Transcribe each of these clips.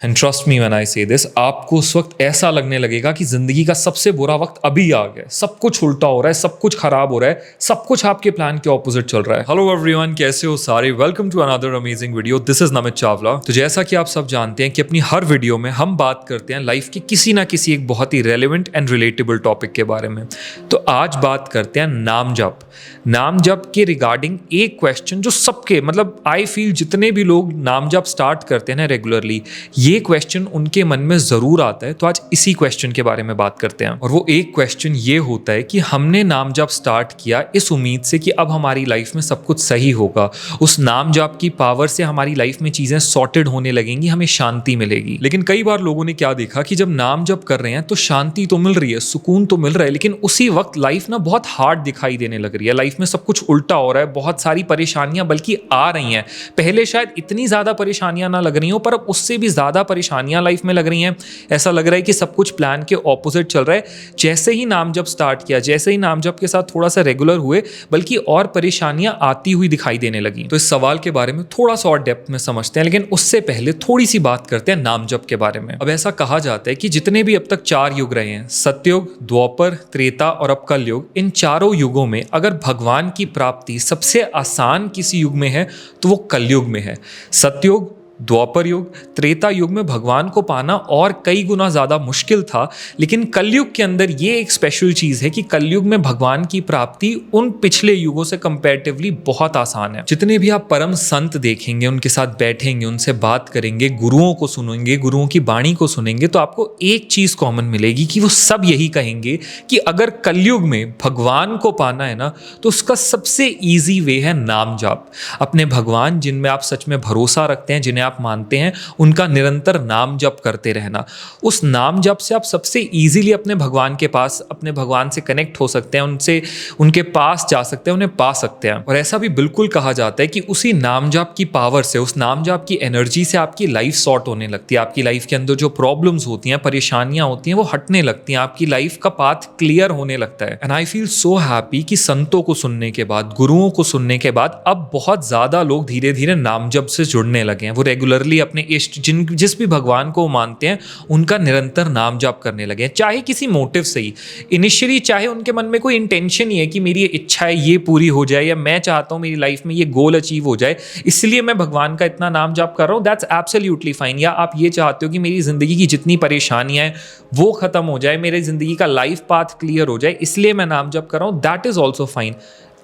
And trust me when I से this, आपको उस वक्त ऐसा लगने लगेगा कि जिंदगी का सबसे बुरा वक्त अभी आ गया, सब कुछ उल्टा हो रहा है, सब कुछ खराब हो रहा है, सब कुछ आपके प्लान के ऑपोजिट चल रहा है। हेलो एवरीवन, कैसे हो सारे? Welcome to another amazing video. This is Namit Chawla. तो जैसा कि आप सब जानते हैं कि अपनी हर वीडियो में हम बात करते हैं लाइफ के किसी ना किसी एक बहुत ही रेलेवेंट एंड रिलेटेबल टॉपिक के बारे में। तो आज बात करते हैं नाम जप। नाम जप के रिगार्डिंग एक क्वेश्चन जो सबके आई फील जितने भी लोग नाम जप स्टार्ट करते हैं ना रेगुलरली, ये क्वेश्चन उनके मन में जरूर आता है। तो आज इसी क्वेश्चन के बारे में बात करते हैं। और वो एक क्वेश्चन ये होता है कि हमने नाम जप स्टार्ट किया इस उम्मीद से कि अब हमारी लाइफ में सब कुछ सही होगा, उस नाम जप की पावर से हमारी लाइफ में चीजें सॉर्टेड होने लगेंगी, हमें शांति मिलेगी। लेकिन कई बार लोगों ने क्या देखा कि जब नाम जप कर रहे हैं तो शांति तो मिल रही है, सुकून तो मिल रहा है, लेकिन उसी वक्त लाइफ ना बहुत हार्ड दिखाई देने लग रही है। लाइफ में सब कुछ उल्टा हो रहा है, बहुत सारी परेशानियां बल्कि आ रही हैं। पहले शायद इतनी ज्यादा परेशानियां ना लग रही हो, पर अब उससे भी ज्यादा परेशानियां लाइफ में लग रही हैं। ऐसा लग रहा है कि सब कुछ प्लान के ऑपोजिट चल रहा है। जैसे ही नाम जप स्टार्ट किया, जैसे ही नाम जप के साथ थोड़ा सा रेगुलर हुए, बल्कि और परेशानियां आती हुई दिखाई देने लगी। तो इस सवाल के बारे में थोड़ा सा और डेप्थ में समझते हैं, लेकिन उससे पहले थोड़ी सी बात करते हैं नाम जप के बारे में। अब ऐसा कहा जाता है कि जितने भी अब तक 4 युग रहे हैं, सतयुग, द्वापर, त्रेता और अब कलयुग, इन चारों युगों में अगर भगवान की प्राप्ति सबसे आसान किसी युग में है तो वो कलयुग में है। सतयुग, द्वापर युग, त्रेता युग में भगवान को पाना और कई गुना ज्यादा मुश्किल था, लेकिन कलयुग के अंदर ये एक स्पेशल चीज है कि कलयुग में भगवान की प्राप्ति उन पिछले युगों से कंपैरेटिवली बहुत आसान है। जितने भी आप परम संत देखेंगे, उनके साथ बैठेंगे, उनसे बात करेंगे, गुरुओं को सुनेंगे, गुरुओं की वाणी को सुनेंगे, तो आपको एक चीज कॉमन मिलेगी कि वो सब यही कहेंगे कि अगर कलयुग में भगवान को पाना है ना, तो उसका सबसे ईजी वे है नाम जाप। अपने भगवान जिनमें आप सच में भरोसा रखते हैं, जिन्हें आप मानते हैं, उनका निरंतर नाम जप करते रहना। उस नाम जप से आप सबसे इजीली अपने भगवान के पास, अपने भगवान से कनेक्ट हो सकते हैं, उनसे उनके पास जा सकते हैं, उन्हें पा सकते हैं। और ऐसा भी बिल्कुल कहा जाता है कि उसी नाम जप की पावर से, उस नाम जप की एनर्जी से आपकी लाइफ सॉर्ट होने लगती है। आपकी लाइफ के अंदर जो प्रॉब्लम्स होती हैं, परेशानियां होती हैं, वो हटने लगती हैं। आपकी लाइफ का पाथ क्लियर होने लगता है। And I feel so happy कि संतों को सुनने के बाद, गुरुओं को सुनने के बाद अब बहुत ज्यादा लोग धीरे धीरे नाम जप से जुड़ने लगे हैं। वो रेगुलरली अपने इष्ट, जिस भी भगवान को मानते हैं, उनका निरंतर नाम जाप करने लगे हैं, चाहे किसी मोटिव से ही। इनिशियली चाहे उनके मन में कोई इंटेंशन ही है कि मेरी ये इच्छा है ये पूरी हो जाए, या मैं चाहता हूं मेरी लाइफ में ये गोल अचीव हो जाए, इसलिए मैं भगवान का इतना नाम जाप कर रहा हूं, दैट्स एब्सोल्युटली फाइन। या आप ये चाहते हो कि मेरी जिंदगी की जितनी परेशानियां हैं वो खत्म हो जाए, मेरी जिंदगी का लाइफ पाथ क्लियर हो जाए, इसलिए मैं नाम जप कर रहा हूं, that is also fine.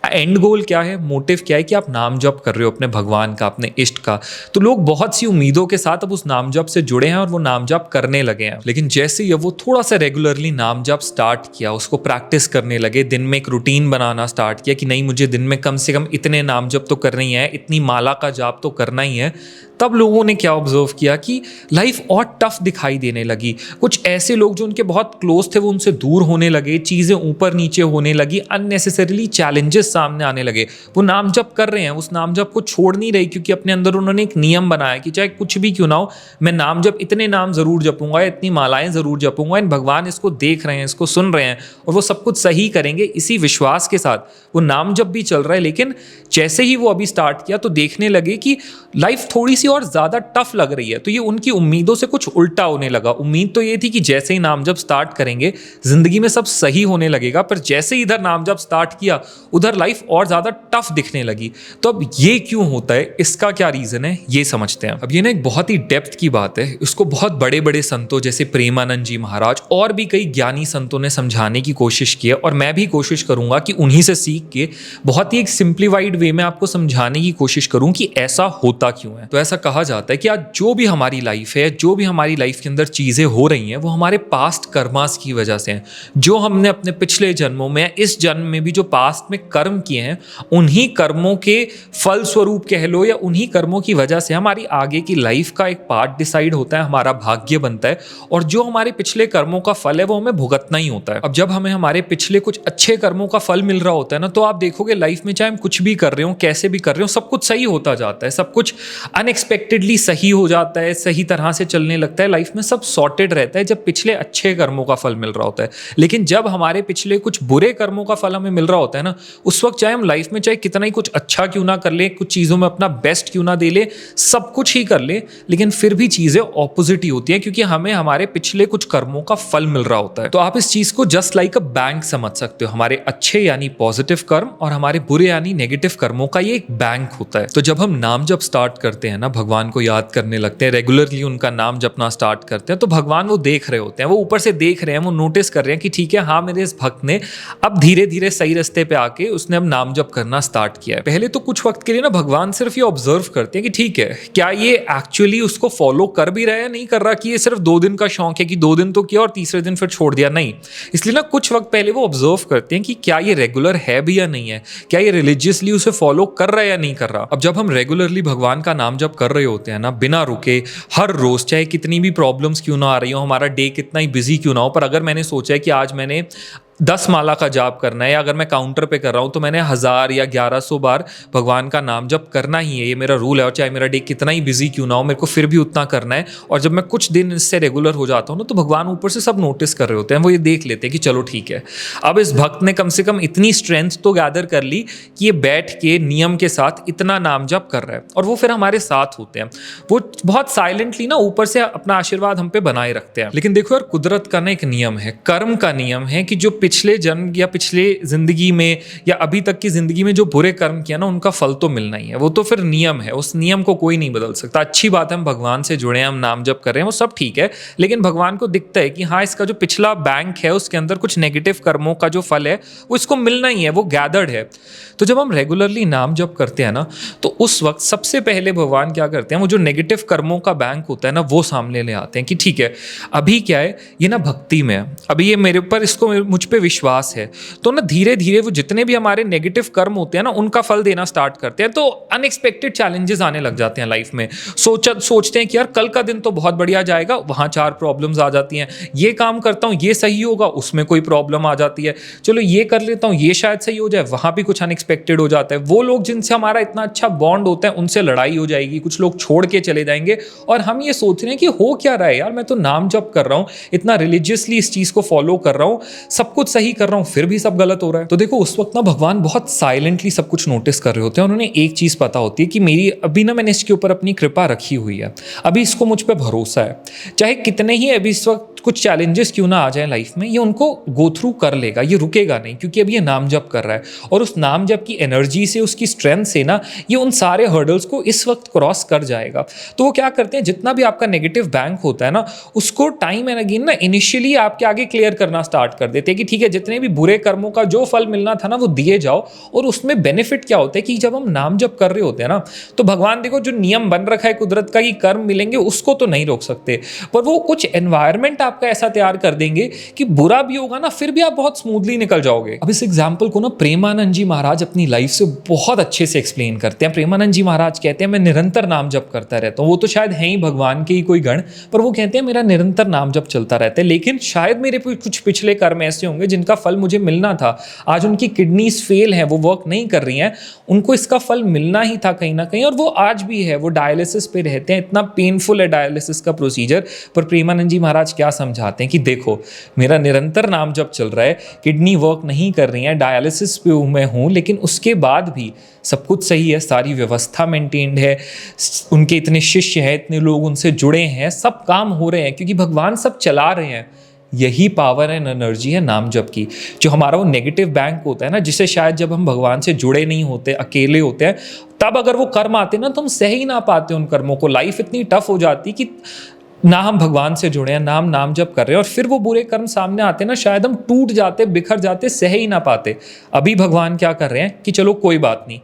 And goal क्या है, मोटिव क्या है कि आप नाम जप कर रहे हो अपने भगवान का, अपने इष्ट का। तो लोग बहुत सी उम्मीदों के साथ अब उस नाम जप से जुड़े हैं और वो नाम जप करने लगे हैं। लेकिन जैसे ही वो थोड़ा सा रेगुलरली नाम जप स्टार्ट किया, उसको प्रैक्टिस करने लगे, दिन में एक रूटीन बनाना स्टार्ट किया कि नहीं, मुझे दिन में कम से कम इतने नाम जप तो करना ही है, इतनी माला का जाप तो करना ही है, तब लोगों ने क्या ऑब्जर्व किया कि लाइफ और टफ दिखाई देने लगी। कुछ ऐसे लोग जो उनके बहुत क्लोज थे वो उनसे दूर होने लगे, चीजें ऊपर नीचे होने लगी, अननेसेसरीली चैलेंजेस सामने आने लगे। वो नाम जप कर रहे हैं, उस नाम जप को छोड़ नहीं रही, क्योंकि अपने अंदर उन्होंने एक नियम बनाया कि चाहे कुछ भी क्यों ना हो, मैं नाम जप, इतने नाम जरूर जपूंगा, इतनी मालाएं जरूर जपूंगा, इन भगवान इसको देख रहे हैं, इसको सुन रहे हैं और वो सब कुछ सही करेंगे। इसी विश्वास के साथ वो नाम जप भी चल रहा है। लेकिन जैसे ही वो अभी स्टार्ट किया तो देखने लगे कि लाइफ थोड़ी सी और ज्यादा टफ लग रही है। तो ये उनकी उम्मीदों से कुछ उल्टा होने लगा। उम्मीद तो ये थी कि जैसे ही नाम जप स्टार्ट करेंगे जिंदगी में सब सही होने लगेगा, पर जैसे ही इधर नाम जप स्टार्ट किया उधर लाइफ और ज्यादा टफ दिखने लगी। तो अब ये क्यों होता है, इसका क्या रीजन है, ये समझते हैं। अब ये ना एक बहुत ही डेप्थ की बात है, इसको बहुत बड़े बड़े संतों जैसे प्रेमानंद जी महाराज और भी कई ज्ञानी संतों ने समझाने की कोशिश की है, और मैं भी कोशिश करूंगा कि उन्हीं से सीख के बहुत ही एक सिंप्लीफाइड वे में आपको समझाने की कोशिश करूं कि ऐसा होता क्यों है। तो ऐसा कहा जाता है कि आज जो भी हमारी लाइफ है, जो भी हमारी लाइफ के अंदर चीजें हो रही हैं, वो हमारे पास्ट कर्मास की वजह से हैं। जो हमने अपने पिछले जन्मों में, इस जन्म में भी जो पास्ट में कर्म किए हैं, उन्हीं कर्मों के फल स्वरूप कह लो, या उन्हीं कर्मों की वजह से हमारी आगे की लाइफ का एक पार्ट डिसाइड होता है, हमारा भाग्य बनता है, और जो हमारे पिछले कर्मों का फल है वो हमें भुगतना ही होता है। अब जब हमें हमारे पिछले कुछ अच्छे कर्मों का फल मिल रहा होता है ना, तो आप देखोगे लाइफ में चाहे हम कुछ भी कर रहे हो, कैसे भी कर रहे हो, सब कुछ सही होता जाता है, सब कुछ अनएक्सपेक्टेड अनएक्सपेक्टेडली सही हो जाता है, सही तरह से चलने लगता है, लाइफ में सब सॉर्टेड रहता है जब पिछले अच्छे कर्मों का फल मिल रहा होता है। लेकिन जब हमारे पिछले कुछ बुरे कर्मों का फल हमें मिल रहा होता है ना, उस वक्त चाहे हम लाइफ में चाहे कितना ही कुछ अच्छा क्यों ना कर ले, कुछ चीज़ों में अपना बेस्ट क्यों ना दे ले, सब कुछ ही कर ले, लेकिन फिर भी चीज़ें ऑपोजिट ही होती हैं, क्योंकि हमें हमारे पिछले कुछ कर्मों का फल मिल रहा होता है। तो आप इस चीज़ को जस्ट लाइक अ बैंक समझ सकते हो। हमारे अच्छे यानी पॉजिटिव कर्म और हमारे बुरे यानी नेगेटिव कर्मों का ये एक बैंक होता है। तो जब हम नाम जप स्टार्ट करते हैं ना, भगवान को याद करने लगते हैं, रेगुलरली उनका नाम जपना स्टार्ट करते हैं, तो भगवान वो देख रहे होते हैं, वो ऊपर से देख रहे हैं, वो नोटिस कर रहे हैं कि ठीक है, हाँ मेरे इस भक्त ने अब धीरे धीरे सही रास्ते पे आके उसने अब नाम जप करना स्टार्ट किया है। पहले तो कुछ वक्त के लिए ना भगवान सिर्फ ये ऑब्जर्व करते हैं कि ठीक है, क्या ये एक्चुअली उसको फॉलो कर भी रहा है, नहीं कर रहा, कि ये सिर्फ 2 दिन का शौक है कि 2 दिन तो किया और तीसरे दिन फिर छोड़ दिया, नहीं। इसलिए ना कुछ वक्त पहले वो ऑब्जर्व करते हैं कि क्या ये रेगुलर है भी या नहीं है, क्या ये रिलीजियसली उसे फॉलो कर रहा है या नहीं कर रहा। अब जब हम रेगुलरली भगवान का नाम जप कर रहे होते हैं ना, बिना रुके, हर रोज, चाहे कितनी भी प्रॉब्लम्स क्यों ना आ रही हो, हमारा डे कितना ही बिजी क्यों ना हो, पर अगर मैंने सोचा है कि आज मैंने 10 माला का जाप करना है, या अगर मैं काउंटर पे कर रहा हूँ तो मैंने 1000 या 1100 बार भगवान का नाम जप करना ही है, ये मेरा रूल है, और चाहे मेरा डे कितना ही बिजी क्यों ना हो, मेरे को फिर भी उतना करना है। और जब मैं कुछ दिन इससे रेगुलर हो जाता हूँ ना, तो भगवान ऊपर से सब नोटिस कर रहे होते हैं, वो ये देख लेते हैं कि चलो ठीक है, अब इस भक्त ने कम से कम इतनी स्ट्रेंथ तो गैदर कर ली कि ये बैठ के नियम के साथ इतना नाम जप कर रहा है। और वो फिर हमारे साथ होते हैं, वो बहुत साइलेंटली ना ऊपर से अपना आशीर्वाद हम पे बनाए रखते हैं। लेकिन देखो यार, कुदरत का ना एक नियम है, कर्म का नियम है, कि जो पिछले जन्म या पिछले जिंदगी में या अभी तक की जिंदगी में जो बुरे कर्म किया ना, उनका फल तो मिलना ही है। वो तो फिर नियम है, उस नियम को कोई नहीं बदल सकता। अच्छी बात है हम भगवान से जुड़े हैं, हम नाम जप कर रहे हैं, वो सब ठीक है, लेकिन भगवान को दिखता है कि हाँ, इसका जो पिछला बैंक है उसके अंदर कुछ नेगेटिव कर्मों का जो फल है वो इसको मिलना ही है, वो गैदर्ड है। तो जब हम रेगुलरली नाम जप करते हैं ना, तो उस वक्त सबसे पहले भगवान क्या करते हैं, वो जो नेगेटिव कर्मों का बैंक होता है ना, वो सामने ले आते हैं कि ठीक है, अभी क्या है, ये ना भक्ति में है, अभी ये मेरे ऊपर, इसको मुझ पे विश्वास है, तो ना धीरे धीरे वो जितने भी हमारे नेगेटिव कर्म होते हैं ना, उनका फल देना स्टार्ट करते हैं। तो अनएक्सपेक्टेड चैलेंजेस आने लग जाते हैं लाइफ में। सोचते हैं कि यार कल का दिन तो बहुत बढ़िया जाएगा, वहाँ 4 प्रॉब्लम्स आ जाती हैं, ये काम करता हूँ ये सही होगा, उसमें कोई प्रॉब्लम आ जाती है, चलो ये कर लेता हूँ ये शायद सही हो जाए, वहाँ भी कुछ अनएक्सपेक्टेड हो जाता है। वो लोग जिनसे हमारा इतना अच्छा बॉन्ड होता है उनसे लड़ाई हो जाएगी, कुछ लोग छोड़ के चले जाएंगे, और हम ये सोच रहे हैं कि हो क्या रहा है यार, मैं तो नाम जप कर रहा हूँ, इतना रिलीजियसली इस चीज़ को फॉलो कर रहा हूँ, सब कुछ सही कर रहा हूँ, फिर भी सब गलत हो रहा है। तो देखो, उस वक्त ना भगवान बहुत साइलेंटली सब कुछ नोटिस कर रहे होते हैं। उन्होंने एक चीज़ पता होती है कि मेरी अभी ना, मैंने इसके ऊपर अपनी कृपा रखी हुई है, अभी इसको मुझ पर भरोसा है, चाहे कितने ही अभी इस वक्त कुछ चैलेंजेस क्यों ना आ जाए लाइफ में, ये उनको गो थ्रू कर लेगा, ये रुकेगा नहीं, क्योंकि अभी ये नाम जप कर रहा है, और उस नाम जप की एनर्जी से, उसकी स्ट्रेंथ से ना, ये उन सारे हर्डल्स को इस वक्त क्रॉस कर जाएगा। तो वो क्या करते हैं, जितना भी आपका नेगेटिव बैंक होता है ना, उसको टाइम एंड अगेन ना इनिशियली आपके आगे क्लियर करना स्टार्ट कर देते हैं कि ठीक है, जितने भी बुरे कर्मों का जो फल मिलना था ना, वो दिए जाओ। और उसमें बेनिफिट क्या होता है कि जब हम नाम जप कर रहे होते हैं ना, तो भगवान देखो, जो नियम बन रखा है कुदरत का कि कर्म मिलेंगे, उसको तो नहीं रोक सकते, पर वो कुछ एनवायरमेंट आपका ऐसा तैयार कर देंगे कि बुरा भी होगा ना, फिर भी आप बहुत स्मूथली निकल जाओगे। अब इस एग्जाम्पल को ना प्रेमानंद जी महाराज अपनी लाइफ से बहुत अच्छे से एक्सप्लेन करते हैं। प्रेमानंद जी महाराज कहते हैं, मैं निरंतर नाम जप करता रहता हूँ। वो तो शायद है ही भगवान के ही कोई गण, पर वो कहते हैं मेरा निरंतर नाम जप चलता रहता है, लेकिन शायद मेरे कुछ पिछले कर्म ऐसे होंगे जिनका फल मुझे मिलना था, आज उनकी किडनीज फेल है, वो वर्क नहीं कर रही हैं, उनको इसका फल मिलना ही था कहीं ना कहीं, और वो आज भी है, वो डायलिसिस पे रहते हैं, इतना पेनफुल है डायलिसिस का प्रोसीजर। पर प्रेमानंद जी महाराज क्या समझाते हैं कि देखो, मेरा निरंतर नाम जप चल रहा है, किडनी वर्क नहीं कर रही है, डायलिसिस पे मैं हूँ, लेकिन उसके बाद भी सब कुछ सही है, सारी व्यवस्था मेंटेन्ड है, उनके इतने शिष्य हैं, इतने लोग उनसे जुड़े हैं, सब काम हो रहे हैं, क्योंकि भगवान सब चला रहे हैं। यही पावर एंड एनर्जी है नाम जप की। जो हमारा वो नेगेटिव बैंक होता है ना, जिसे शायद जब हम भगवान से जुड़े नहीं होते, अकेले होते हैं, तब अगर वो कर्म आते ना, तो हम सह ही ना पाते उन कर्मों को। लाइफ इतनी टफ हो जाती कि ना हम भगवान से जुड़े हैं, नाम जप कर रहे हैं, और फिर वो बुरे कर्म सामने आते ना, शायद हम टूट जाते, बिखर जाते, सह ही ना पाते। अभी भगवान क्या कर रहे हैं कि चलो कोई बात नहीं,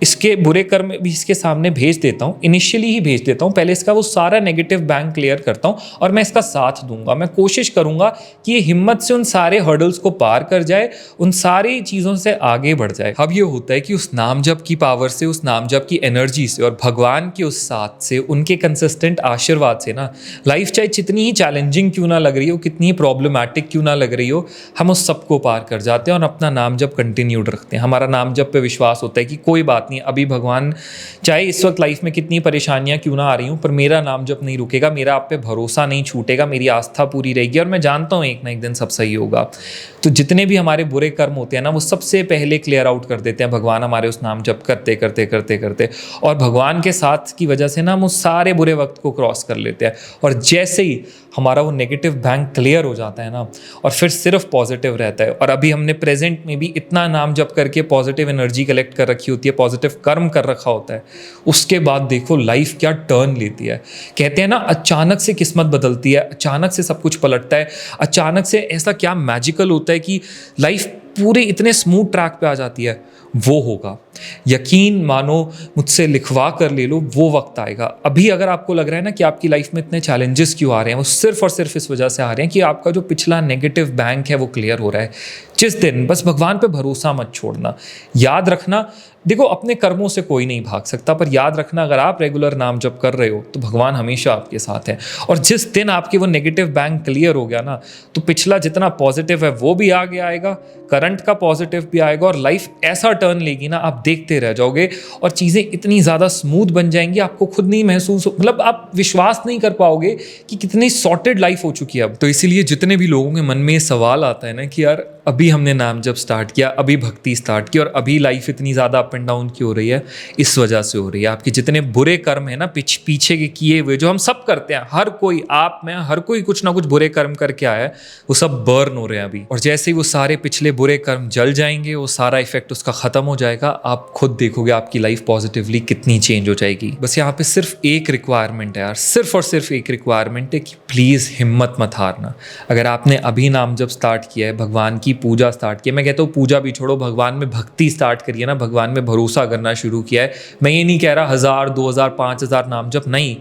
इसके बुरे कर्म भी इसके सामने भेज देता हूँ, इनिशियली ही भेज देता हूँ, पहले इसका वो सारा नेगेटिव बैंक क्लियर करता हूँ, और मैं इसका साथ दूंगा, मैं कोशिश करूंगा कि ये हिम्मत से उन सारे हर्डल्स को पार कर जाए, उन सारी चीज़ों से आगे बढ़ जाए। अब ये होता है कि उस नाम जप की पावर से, उस नाम जप की एनर्जी से, और भगवान के उस साथ से, उनके कंसिस्टेंट आशीर्वाद से ना, लाइफ चाहे जितनी ही चैलेंजिंग क्यों ना लग रही हो, कितनी ही प्रॉब्लमैटिक क्यों ना लग रही हो, हम उस सबको पार कर जाते हैं और अपना नाम जप कंटिन्यूड रखते हैं। हमारा नाम जप पे विश्वास होता है कि कोई बात नहीं, नहीं, अभी भगवान चाहे इस वक्त लाइफ में कितनी परेशानियां क्यों ना आ रही हूँ, पर मेरा नाम जप नहीं रुकेगा, मेरा आप पे भरोसा नहीं छूटेगा, मेरी आस्था पूरी रहेगी और मैं जानता हूँ एक ना एक दिन सब सही होगा। तो जितने भी हमारे बुरे कर्म होते हैं ना, वो सबसे पहले क्लियर आउट कर देते हैं भगवान हमारे उस नाम जप करते करते करते करते, और भगवान के साथ की वजह से ना हम उस सारे बुरे वक्त को क्रॉस कर लेते हैं। और जैसे ही हमारा वो नेगेटिव बैंक क्लियर हो जाता है ना, और फिर सिर्फ पॉजिटिव रहता है। और अभी हमने प्रेजेंट में भी इतना नाम जप करके पॉजिटिव एनर्जी कलेक्ट कर रखी होती है, पॉजिटिव कर्म कर रखा होता है, उसके बाद देखो लाइफ क्या टर्न लेती है। कहते हैं ना, अचानक से किस्मत बदलती है, अचानक से सब कुछ पलटता है, अचानक से ऐसा क्या मैजिकल होता है कि लाइफ पूरे इतने स्मूथ ट्रैक पे आ जाती है। वो होगा, यकीन मानो, मुझसे लिखवा कर ले लो, वो वक्त आएगा। अभी अगर आपको लग रहा है ना कि आपकी लाइफ में इतने चैलेंजेस क्यों आ रहे हैं, वो सिर्फ और सिर्फ इस वजह से आ रहे हैं कि आपका जो पिछला नेगेटिव बैंक है वो क्लियर हो रहा है। जिस दिन बस भगवान पे भरोसा मत छोड़ना, याद रखना, देखो अपने कर्मों से कोई नहीं भाग सकता, पर याद रखना अगर आप रेगुलर नाम जप कर रहे हो तो भगवान हमेशा आपके साथ है। और जिस दिन आपकी वो नेगेटिव बैंक क्लियर हो गया ना, तो पिछला जितना पॉजिटिव है वो भी आगे आएगा, करंट का पॉजिटिव भी आएगा, और लाइफ ऐसा टर्न लेगी ना, आप देखते रह जाओगे और चीज़ें इतनी ज़्यादा स्मूथ बन जाएंगी, आपको खुद नहीं महसूस मतलब आप विश्वास नहीं कर पाओगे कि कितनी सॉर्टेड लाइफ हो चुकी है अब। तो इसीलिए जितने भी लोगों के मन में ये सवाल आता है ना कि यार अभी हमने नाम जब स्टार्ट किया, अभी भक्ति स्टार्ट की, और अभी लाइफ इतनी ज़्यादा अप एंड डाउन क्यों हो रही है, इस वजह से हो रही है। आपके जितने बुरे कर्म है ना, पीछे के किए हुए, जो हम सब करते हैं, हर कोई, आप में हर कोई कुछ ना कुछ बुरे कर्म करके आया है, वो सब बर्न हो रहे हैं अभी। और जैसे ही वो सारे पिछले बुरे कर्म जल जाएंगे, वो सारा इफेक्ट उसका खत्म हो जाएगा, आप खुद देखोगे आपकी लाइफ पॉजिटिवली कितनी चेंज हो जाएगी। बस यहाँ पे सिर्फ एक रिक्वायरमेंट है यार, सिर्फ और सिर्फ एक रिक्वायरमेंट है कि प्लीज़ हिम्मत मत हारना। अगर आपने अभी नाम जब स्टार्ट किया है, भगवान की पूजा स्टार्ट की है, मैं कहता हूँ पूजा भी छोड़ो, भगवान में भक्ति स्टार्ट करिए ना, भगवान में भरोसा करना शुरू किया है। मैं ये नहीं कह रहा 1000, 2000, 5000 नाम जप नहीं,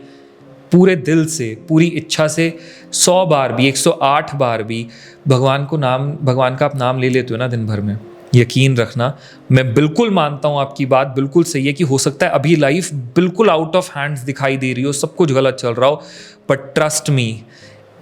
पूरे दिल से, पूरी इच्छा से 100 बार भी, 108 बार भी भगवान का आप नाम ले लेते हो ना दिन भर में, यकीन रखना, मैं बिल्कुल मानता हूँ आपकी बात बिल्कुल सही है कि हो सकता है अभी लाइफ बिल्कुल आउट ऑफ हैंड्स दिखाई दे रही हो, सब कुछ गलत चल रहा हो, बट ट्रस्ट मी,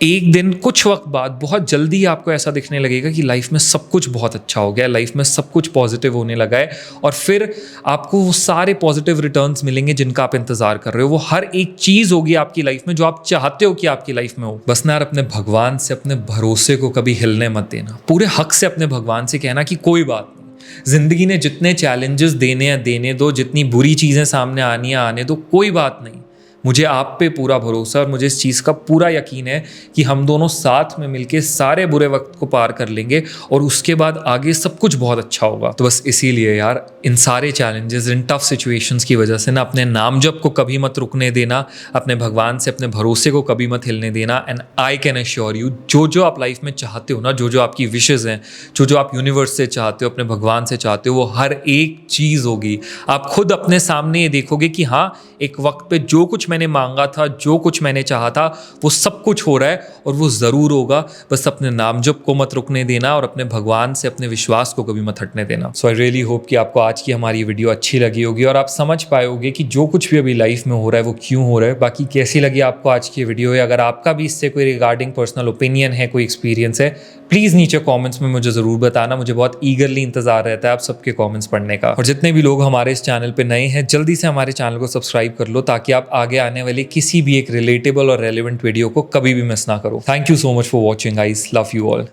एक दिन कुछ वक्त बाद बहुत जल्दी आपको ऐसा दिखने लगेगा कि लाइफ में सब कुछ बहुत अच्छा हो गया है, लाइफ में सब कुछ पॉजिटिव होने लगा है, और फिर आपको वो सारे पॉजिटिव रिटर्न्स मिलेंगे जिनका आप इंतजार कर रहे हो। वो हर एक चीज़ होगी आपकी लाइफ में जो आप चाहते हो कि आपकी लाइफ में हो। बस ना यार, अपने भगवान से अपने भरोसे को कभी हिलने मत देना, पूरे हक से अपने भगवान से कहना कि कोई बात नहीं, जिंदगी ने जितने चैलेंजेस देने हैं देने दो, जितनी बुरी चीज़ें सामने आनी है आने दो, कोई बात नहीं, मुझे आप पे पूरा भरोसा और मुझे इस चीज़ का पूरा यकीन है कि हम दोनों साथ में मिलके सारे बुरे वक्त को पार कर लेंगे और उसके बाद आगे सब कुछ बहुत अच्छा होगा। तो बस इसीलिए यार, इन सारे चैलेंजेस, इन टफ सिचुएशंस की वजह से ना, अपने नाम जप को कभी मत रुकने देना, अपने भगवान से अपने भरोसे को कभी मत हिलने देना। And I can assure you, जो जो आप लाइफ में चाहते हो ना, जो जो आपकी विशेज़ हैं, जो जो आप यूनिवर्स से चाहते हो, अपने भगवान से चाहते हो, वो हर एक चीज़ होगी। आप खुद अपने सामने ये देखोगे कि हाँ, एक वक्त पे जो कुछ मैंने मांगा था, जो कुछ मैंने चाहा था, वो सब कुछ हो रहा है और वो ज़रूर होगा। बस अपने नाम जप को मत रुकने देना और अपने भगवान से अपने विश्वास को कभी मत हटने देना। सो आई रियली होप कि आपको आज की हमारी वीडियो अच्छी लगी होगी और आप समझ पाए होगे कि जो कुछ भी अभी लाइफ में हो रहा है वो क्यों हो रहा है। बाकी कैसी लगी आपको आज की वीडियो, या अगर आपका भी इससे कोई रिगार्डिंग पर्सनल ओपिनियन है, कोई एक्सपीरियंस है, प्लीज़ नीचे कमेंट्स में मुझे ज़रूर बताना। मुझे बहुत ईगरली इंतजार रहता है आप सबके कमेंट्स पढ़ने का। और जितने भी लोग हमारे इस चैनल पे नए हैं, जल्दी से हमारे चैनल को सब्सक्राइब कर लो ताकि आप आगे आने वाले किसी भी एक रिलेटेबल और रेलिवेंट वीडियो को कभी भी मिस ना करो। Thank you so much for watching guys, love you all.